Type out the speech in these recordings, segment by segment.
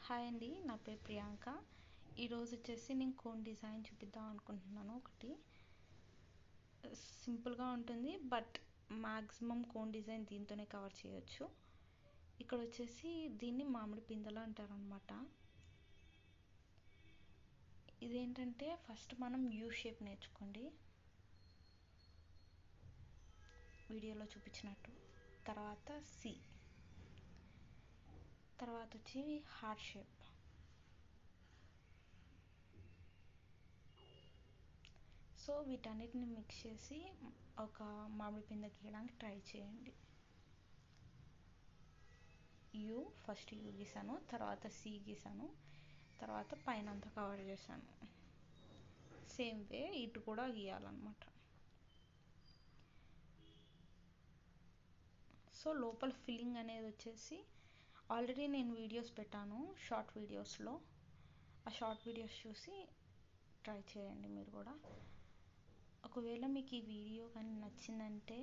Hi అండి, నా పేరు ప్రియాంక. ఈరోజు వచ్చేసి నేను కోన్ డిజైన్ చూపిద్దాం అనుకుంటున్నాను. ఒకటి సింపుల్గా ఉంటుంది, బట్ మ్యాక్సిమం కోన్ డిజైన్ దీంతోనే కవర్ చేయొచ్చు. ఇక్కడ వచ్చేసి దీన్ని మామిడి పిందెలు అంటారు అనమాట. ఇదేంటంటే ఫస్ట్ మనం యూ షేప్ నేర్చుకోండి, వీడియోలో చూపించినట్టు. తర్వాత సి, తర్వాత వచ్చి హార్ట్ షేప్, సో వీటన్నిటిని మిక్స్ చేసి ఒక మామిడి పిందె గీయడానికి ట్రై చేయండి. యూ ఫస్ట్ యూ గీసాను, తర్వాత సి గీసాను, తర్వాత పైన అంతా కవర్ చేశాను. సేమ్ వే ఇటు కూడా గీయాలన్నమాట. సో లోపల ఫిల్లింగ్ అనేది వచ్చేసి ఆల్రెడీ నేను వీడియోస్ పెట్టాను, షార్ట్ వీడియోస్లో. ఆ షార్ట్ వీడియోస్ చూసి ట్రై చేయండి మీరు కూడా. ఒకవేళ మీకు ఈ వీడియో కానీ నచ్చిందంటే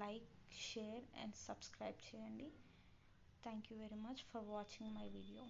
లైక్, షేర్ అండ్ సబ్స్క్రైబ్ చేయండి. Thank you very much for watching my video.